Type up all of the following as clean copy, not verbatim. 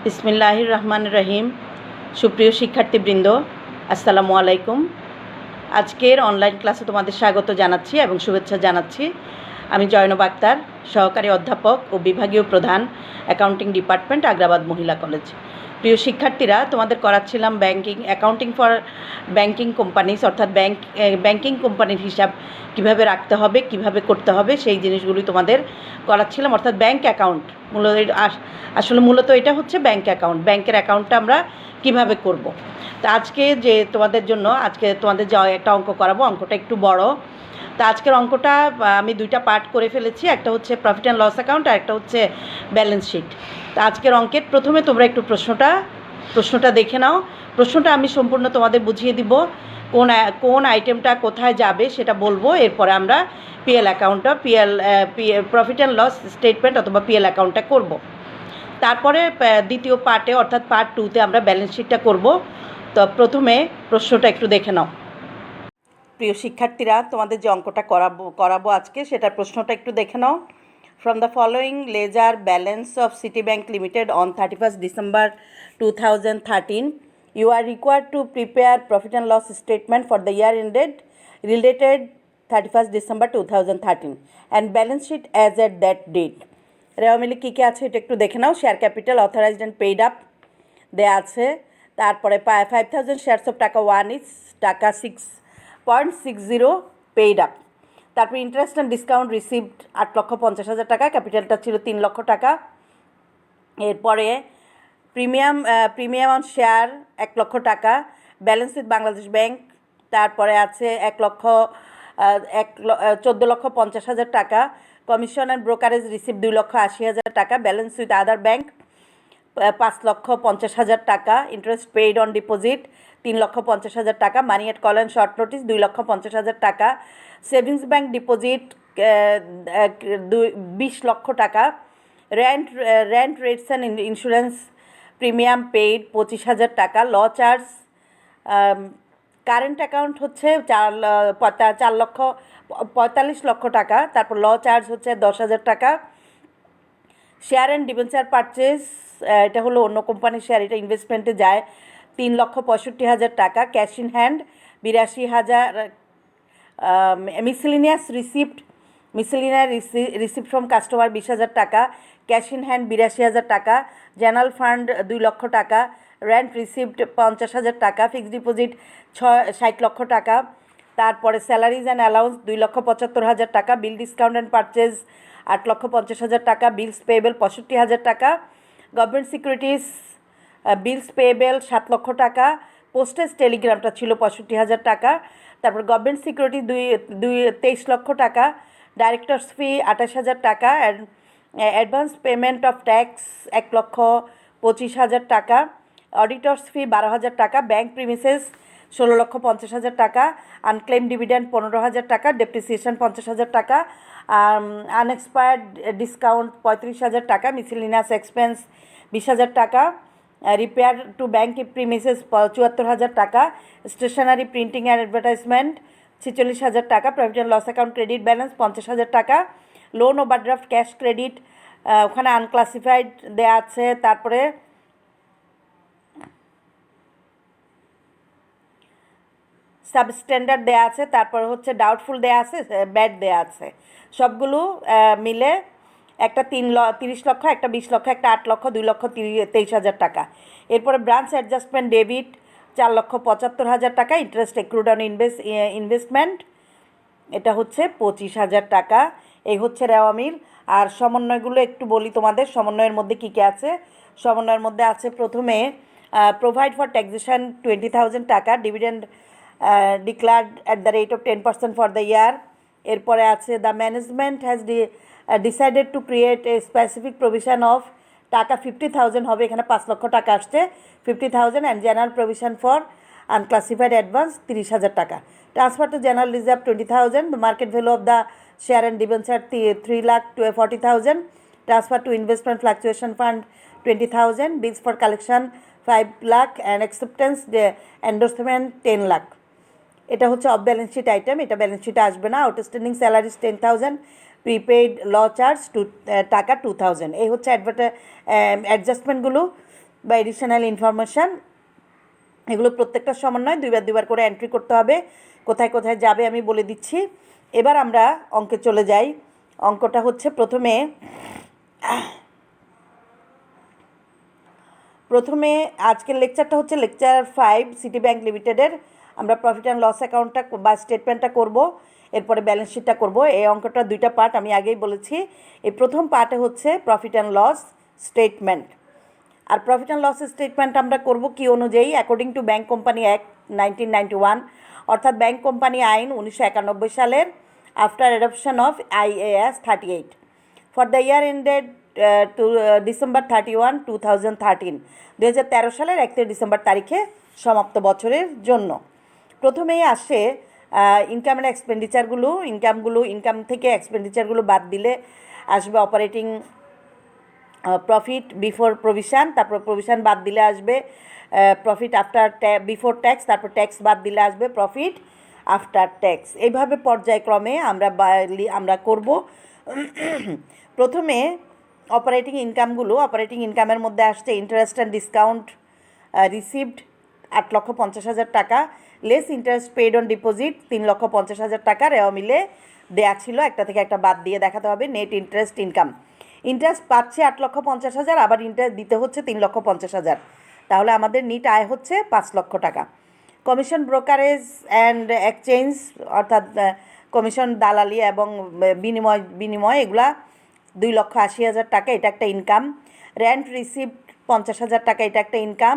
বিসমিল্লাহির রহমানির রহিম। সুপ্রিয় শিক্ষার্থীবৃন্দ, আসসালামু আলাইকুম। আজকের অনলাইন ক্লাসে তোমাদের স্বাগত জানাচ্ছি এবং শুভেচ্ছা জানাচ্ছি। আমি জয়নব আক্তার, সহকারী অধ্যাপক ও বিভাগীয় প্রধান, অ্যাকাউন্টিং ডিপার্টমেন্ট, আগ্রাবাদ মহিলা কলেজ। প্রিয় শিক্ষার্থীরা, তোমাদের করাচ্ছিলাম অ্যাকাউন্টিং ফর ব্যাংকিং কোম্পানিজ, অর্থাৎ ব্যাংকিং কোম্পানির হিসাব কীভাবে রাখতে হবে, কীভাবে করতে হবে, সেই জিনিসগুলি তোমাদের করাচ্ছিলাম। অর্থাৎ ব্যাংক অ্যাকাউন্ট মূলত এটা হচ্ছে ব্যাংক অ্যাকাউন্ট। ব্যাংকের অ্যাকাউন্টটা আমরা কীভাবে করব। তা আজকে তোমাদের যে একটা অঙ্ক করাবো, অঙ্কটা একটু বড়। তা আজকের অঙ্কটা আমি দুইটা পার্ট করে ফেলেছি, একটা হচ্ছে প্রফিট অ্যান্ড লস অ্যাকাউন্ট আর একটা হচ্ছে ব্যালেন্স শিট। তা আজকের অঙ্কের প্রথমে তোমরা একটু প্রশ্নটা দেখে নাও। প্রশ্নটা আমি সম্পূর্ণ তোমাদের বুঝিয়ে দিব, কোন আইটেমটা কোথায় যাবে সেটা বলবো। এরপরে আমরা প্রফিট অ্যান্ড লস স্টেটমেন্ট অথবা পিএল অ্যাকাউন্টটা করব। তারপরে দ্বিতীয় পার্টে অর্থাৎ পার্ট 2-তে আমরা ব্যালেন্স শিটটা করব। তো প্রথমে প্রশ্নটা একটু দেখে নাও। প্রিয় শিক্ষার্থীরা, তোমাদের যে অঙ্কটা করাবো আজকে, সেটার প্রশ্নটা একটু দেখে নাও। From the following ledger balance of Citibank Limited on 31st December 2013, you are required to prepare profit and loss statement for the year ended related 31st December 2013 and balance sheet as at that date. রেওয়া মিলে কী কী আছে এটা একটু দেখে নাও। Share capital authorised and paid up দেওয়া আছে। তারপরে 5,000 shares of টাকা 1 ইজ টাকা 6.60 পেইড আপ। তারপর ইন্টারেস্ট অ্যান্ড ডিসকাউন্ট রিসিভড 8,50,000 টাকা, ক্যাপিটালটা ছিল 3 লক্ষ টাকা। এরপরে প্রিমিয়াম অন শেয়ার 1 লক্ষ টাকা, ব্যালেন্স উইথ বাংলাদেশ ব্যাংক। তারপরে আছে 14,50,000 টাকা, কমিশন অ্যান্ড ব্রোকারেজ রিসিভ 2,80,000 টাকা, ব্যালেন্স উইথ আদার ব্যাংক 5,50,000 টাকা, ইন্টারেস্ট পেইড অন ডিপোজিট 3,50,000 টাকা, মানি এট কল অ্যান্ড শর্ট নোটিস 2,50,000 টাকা, সেভিংস ব্যাংক ডিপোজিট 20 লক্ষ টাকা, rent rates and insurance premium paid 25,000 টাকা, ল চার্জ কারেন্ট অ্যাকাউন্ট হচ্ছে 45 লক্ষ টাকা, তারপর ল চার্জ হচ্ছে 10,000 টাকা, শেয়ার অ্যান্ড ডিবেঞ্চার পারচেজ, এটা হলো অন্য কোম্পানির শেয়ার, এটা ইনভেস্টমেন্টে যায় 3,65,000 টাকা, cash in hand 82,000, miscellaneous receipt from customer 20,000 টাকা, ক্যাশ ইন হ্যান্ড 82,000 টাকা, জেনারেল ফান্ড 2 লক্ষ টাকা, রেন্ট রিসিপ্ট 50,000 টাকা, ফিক্সড ডিপোজিট 60 লক্ষ টাকা, তারপরে স্যালারিজ অ্যান্ড অ্যালাউন্স 2,75,000 টাকা, বিল ডিসকাউন্ট অ্যান্ড পারচেজ 8,50,000 টাকা, বিলস পেয়েবল 65,000 টাকা, গভর্নমেন্ট সিকিউরিটিস বিলস পেয়েবল 7 লক্ষ টাকা, পোস্টেজ টেলিগ্রামটা ছিল 65,000 টাকা, তারপর গভর্নমেন্ট সিকিউরিটি 23 লক্ষ টাকা, ডাইরেক্টরস ফি 28,000 টাকা, অ্যাডভান্স পেমেন্ট অফ ট্যাক্স 1,25,000 টাকা, অডিটর্স ফি 12,000 টাকা, ব্যাংক প্রিমিসেস 16,50,000 টাকা, আনক্লেম ডিভিডেন্ড 15,000 টাকা, ডেপ্রিসিয়েশন 50,000 টাকা, আনএক্সপায়ার্ড ডিসকাউন্ট 35,000 টাকা, মিসেলিনিয়াস এক্সপেন্স 20,000 টাকা, রিপেয়ার টু ব্যাংক প্রিমিসেস 74,000 টাকা, স্টেশনারি প্রিন্টিং অ্যান্ড অ্যাডভার্টাইজমেন্ট 46,000 টাকা, profit and loss account credit balance 50,000 টাকা, লোন ওভারড্রাফট ক্যাশ ক্রেডিট ওখানে আনক্লাসিফাইড দেওয়া আছে, তারপরে সাবস্ট্যান্ডার্ড দেওয়া আছে, তারপর হচ্ছে ডাউটফুল দেওয়া আছে, ব্যাড দেওয়া আছে। সবগুলো মিলে একটা 30 লক্ষ, একটা 20 লক্ষ, একটা 8 লক্ষ, 2,23,000 টাকা। এরপরে ব্রাঞ্চ অ্যাডজাস্টমেন্ট ডেবিট 4,75,000 টাকা, ইন্টারেস্ট এক্রুড অন ইনভেস্টমেন্ট এটা হচ্ছে 25,000 টাকা। এই হচ্ছে রেওয়া মিল। আর সমন্বয়গুলো একটু বলি তোমাদের, সমন্বয়ের মধ্যে কী কী আছে। সমন্বয়ের মধ্যে আছে প্রথমে প্রোভাইড ফর ট্যাক্সেশন 20,000 টাকা, dividend declared at the rate of 10% for the ইয়ার। এরপরে আছে the management has decided to create a specific provision of টাকা 50,000 হবে, এখানে 5 লক্ষ টাকা আসছে, 50,000 and general provision for unclassified advance 30,000 টাকা। Transfer to general reserve 20,000, the market value of the share and debenture 3,40,000, transfer to investment fluctuation fund 20,000, bills for collection 5 lakh and acceptance endorsement 10 lakh। এটা হচ্ছে of balance sheet item, এটা balance শিটে আসবে না। Outstanding salaries 10,000, prepaid ল charge টাকা 2,000। এই হচ্ছে অ্যাডজাস্টমেন্টগুলো। বা এডিশনাল ইনফরমেশান, এগুলো প্রত্যেকটা সমন্বয় দুইবার করে এন্ট্রি করতে হবে। কোথায় কোথায় যাবে আমি বলে দিচ্ছি। এবার আমরা অঙ্কে চলে যাই। অঙ্কটা হচ্ছে প্রথমে আজকের লেকচারটা হচ্ছে লেকচার 5 সিটি ব্যাংক লিমিটেডের। আমরা প্রফিট অ্যান্ড লস অ্যাকাউন্টটা বা স্টেটমেন্টটা করব, এরপরে ব্যালেন্স শিটটা করব। এই অঙ্কটা দুইটা পার্ট, আমি আগেই বলেছি। এই প্রথম পার্টে হচ্ছে প্রফিট অ্যান্ড লস স্টেটমেন্ট। আর প্রফিট অ্যান্ড লস স্টেটমেন্ট আমরা করব কি অনুযায়ী, according to bank company act 1991, অর্থাৎ ব্যাংক কোম্পানি আইন 1991 সালের, after adoption of IAS 38 for the year ended to December 31, 2013, 2013 সালের 31 ডিসেম্বর তারিখে সমাপ্ত বছরের জন্য। প্রথমেই আসে ইনকাম অ্যান্ড এক্সপেন্ডিচারগুলো। ইনকাম থেকে এক্সপেন্ডিচারগুলো বাদ দিলে আসবে অপারেটিং প্রফিট বিফোর প্রভিশন, তারপর প্রভিশন বাদ দিলে আসবে প্রফিট আফটার বিফোর ট্যাক্স, তারপর ট্যাক্স বাদ দিলে আসবে প্রফিট আফটার ট্যাক্স। এইভাবে পর্যায়ক্রমে আমরা করব। প্রথমে অপারেটিং ইনকামের মধ্যে আসছে ইন্টারেস্ট অ্যান্ড ডিসকাউন্ট রিসিভড 8,50,000 টাকা, less interest paid on deposit 3,50,000 টাকা, রেওয়া মিলে দেয়া ছিল, একটা থেকে একটা বাদ দিয়ে দেখাতে হবে। নেট ইন্টারেস্ট ইনকাম, ইন্টারেস্ট পাচ্ছে 8,50,000, আবার ইন্টারেস্ট দিতে হচ্ছে 3,50,000, তাহলে আমাদের নিট আয় হচ্ছে 5 লক্ষ টাকা। কমিশন ব্রোকারেজ অ্যান্ড এক্সচেঞ্জ, অর্থাৎ কমিশন দালালি এবং বিনিময় এগুলা 2,80,000 টাকা, এটা একটা ইনকাম। রেন্ট রিসিপ্ট 50,000 টাকা, এটা একটা ইনকাম।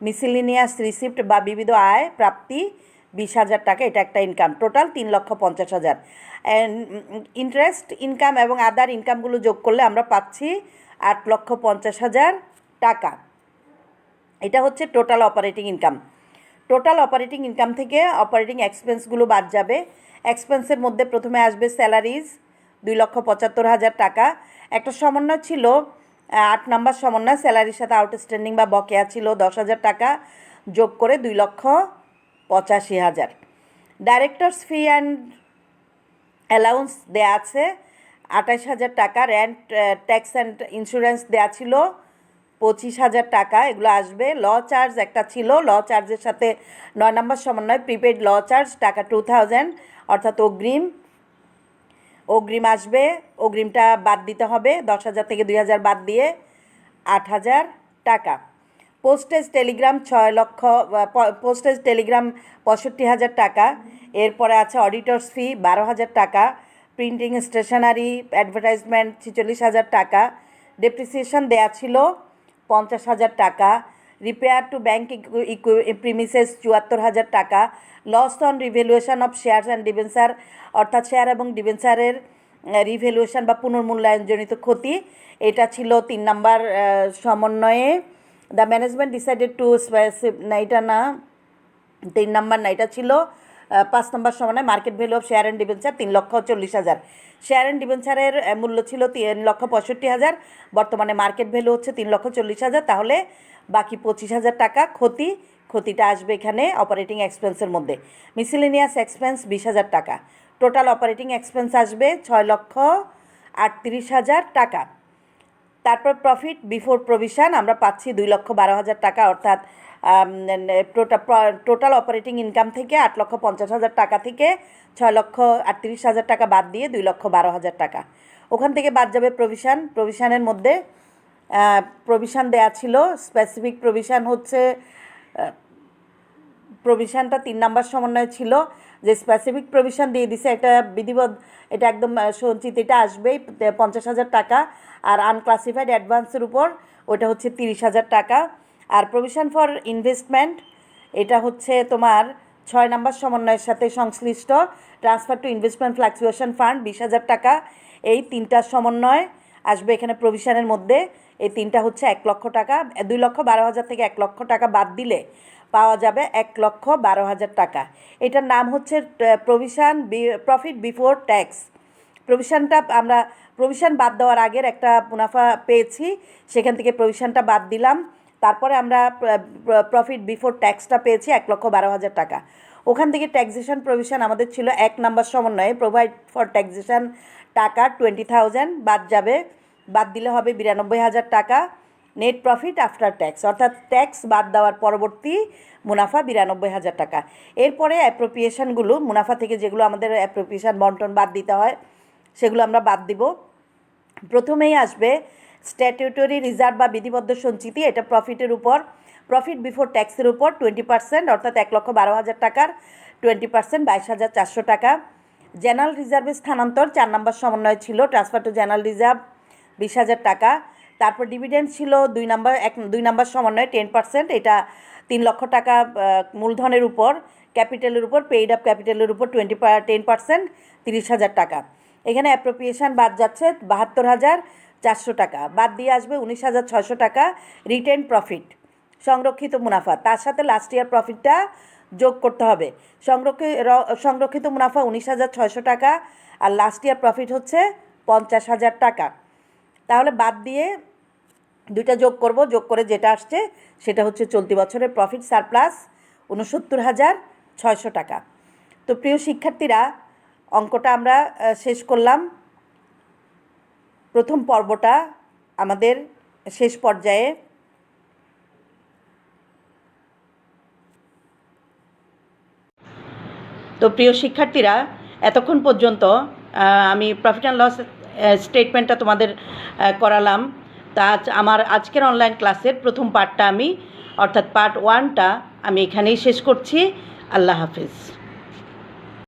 মিসেলিনিয়াস রিসিপ্ট বা বিবিধ আয় প্রাপ্তি 20,000 টাকা, এটা একটা ইনকাম। টোটাল 3,50,000। ইন্টারেস্ট ইনকাম এবং আদার ইনকামগুলো যোগ করলে আমরা পাচ্ছি 8,50,000 টাকা। এটা হচ্ছে total operating income. Total operating income থেকে অপারেটিং এক্সপেন্সগুলো বাদ যাবে। এক্সপেন্সের মধ্যে প্রথমে আসবে স্যালারিজ 2,75,000 টাকা। একটা সমন্বয় ছিল 8 নম্বর সমন্বয়, স্যালারির সাথে আউটস্ট্যান্ডিং বা বকেয়া ছিল 10,000 টাকা, যোগ করে 2,85,000। ডাইরেক্টরস ফি অ্যান্ড অ্যালাউন্স দেয়া আছে 28,000 টাকা। রেন্ট ট্যাক্স অ্যান্ড ইন্স্যুরেন্স দেয়া ছিল 25,000 টাকা, এগুলো আসবে। ল চার্জ একটা ছিল, ল চার্জের সাথে 9 নম্বর সমন্বয় প্রিপেড ল চার্জ টাকা 2,000, অর্থাৎ অগ্রিম আসবে। অগ্রিমটা বাদ দিতে হবে, 10,000 থেকে 2,000 বাদ দিয়ে 8,000 টাকা। পোস্টেজ টেলিগ্রাম 65,000 টাকা। এরপরে আছে অডিটর্স ফি 12,000 টাকা। প্রিন্টিং স্টেশনারি অ্যাডভার্টাইজমেন্ট 46,000 টাকা। ডেপ্রিসিয়েশন দেয়া ছিল 50,000 টাকা। রিপেয়ার টু ব্যাংক প্রিমিসেস 74,000 টাকা। Loss on revaluation of shares and debenture, অর্থাৎ শেয়ার এবং ডিবেঞ্চারের রিভ্যালুয়েশন বা পুনর্মূল্যায়নজনিত ক্ষতি, এটা ছিল 3 নম্বর সমন্বয়ে। দ্য ম্যানেজমেন্ট ডিসাইডেড টু এটা না 3 নম্বর না, এটা ছিল 5 নম্বর সমন্বয়। Market value of share and debenture 3,40,000। Share and ডিবেঞ্চারের মূল্য ছিল 3,65,000, বর্তমানে মার্কেট ভ্যালু হচ্ছে 3,40,000, তাহলে বাকি 25,000 টাকা ক্ষতিটা আসবে এখানে অপারেটিং এক্সপেন্সের মধ্যে। মিসেলেনিয়াস এক্সপেন্স 20,000 টাকা। টোটাল অপারেটিং এক্সপেন্স আসবে 6,38,000 টাকা। তারপর প্রফিট বিফোর প্রভিশন আমরা পাচ্ছি 2,12,000 টাকা, অর্থাৎ টোটাল অপারেটিং ইনকাম থেকে 8,50,000 টাকা থেকে 6,38,000 টাকা বাদ দিয়ে 2,12,000 টাকা। ওখান থেকে বাদ যাবে প্রভিশনের মধ্যে প্রভিশন দেয়া ছিল। স্পেসিফিক প্রভিশন হচ্ছে, প্রভিশনটা 3 নম্বর সমন্বয় ছিল, যে স্পেসিফিক প্রভিশন দিয়ে দিছে, এটা বিধিবদ্ধ, এটা একদম সঞ্চিত, এটা আসবেই 50,000 টাকা। আর আনক্লাসিফাইড অ্যাডভান্সের উপর ওটা হচ্ছে 30,000 টাকা। আর প্রভিশন ফর ইনভেস্টমেন্ট, এটা হচ্ছে তোমার 6 নম্বর সমন্বয়ের সাথে সংশ্লিষ্ট। Transfer to investment fluctuation fund 20,000 টাকা। এই 3টা সমন্বয় আসবে এখানে প্রভিশনের মধ্যে। এই 3টা হচ্ছে 1 লক্ষ টাকা। 2,12,000 থেকে 1 লক্ষ টাকা বাদ দিলে পাওয়া যাবে 1,12,000 টাকা। এটার নাম হচ্ছে প্রফিট বিফোর ট্যাক্স। আমরা প্রভিশন বাদ দেওয়ার আগের একটা মুনাফা পেয়েছি, সেখান থেকে প্রভিশনটা বাদ দিলাম, তারপরে আমরা প্রফিট বিফোর ট্যাক্সটা পেয়েছি 1,12,000 টাকা। ওখান থেকে ট্যাক্সেশন প্রভিশন আমাদের ছিল 1 নম্বর সমন্বয়ে, প্রোভাইড ফর ট্যাক্সেশন টাকা 20,000 বাদ যাবে, বাদ দিলে হবে 92,000 টাকা। নেট প্রফিট আফটার ট্যাক্স, অর্থাৎ ট্যাক্স বাদ দেওয়ার পরবর্তী মুনাফা 92,000 টাকা। এরপরে অ্যাপ্রোপ্রিয়েশনগুলো, মুনাফা থেকে যেগুলো আমাদের অ্যাপ্রোপ্রিয়েশন বন্টন বাদ দিতে হয় সেগুলো আমরা বাদ দিব। প্রথমেই আসবে স্ট্যাটিউটরি রিজার্ভ বা বিধিবদ্ধ সঞ্চিতি। এটা প্রফিটের উপর, প্রফিট বিফোর ট্যাক্সের উপর 20%, অর্থাৎ 1,12,000 টাকার 20% 22,400 টাকা। জেনারেল রিজার্ভের স্থানান্তর 4 নম্বর সমন্বয় ছিল, ট্রান্সফার টু জেনারেল রিজার্ভ 20,000 টাকা। তারপর ডিভিডেন্ড ছিল 2 নম্বর সমন্বয় 10%, এটা 3 লক্ষ টাকা মূলধনের উপর, ক্যাপিটালের উপর, পেইড আপ ক্যাপিটালের উপর 10%, 30,000 টাকা। এখানে অ্যাপ্রোপ্রিয়েশন বাদ যাচ্ছে 72,400 টাকা, বাদ দিয়ে আসবে 19,600 টাকা রিটেন প্রফিট, সংরক্ষিত মুনাফা। তার সাথে লাস্ট ইয়ার প্রফিটটা যোগ করতে হবে। সংরক্ষিত মুনাফা 19,600 টাকা আর লাস্ট ইয়ার প্রফিট হচ্ছে 50,000 টাকা। তাহলে বাদ দিয়ে দুইটা যোগ করব, যোগ করে যেটা আসছে সেটা হচ্ছে চলতি বছরের প্রফিট সারপ্লাস 69,600 টাকা। তো প্রিয় শিক্ষার্থীরা, অঙ্কটা আমরা শেষ করলাম। প্রথম পর্বটা আমাদের শেষ পর্যায়ে। তো প্রিয় শিক্ষার্থীরা, এতক্ষণ পর্যন্ত আমি প্রফিট অ্যান্ড লস স্টেটমেন্টটা তোমাদের করালাম। তা আমার আজকের অনলাইন ক্লাসের প্রথম পার্টটা অর্থাৎ পার্ট 1টা আমি এখানেই শেষ করছি। আল্লাহ হাফিজ।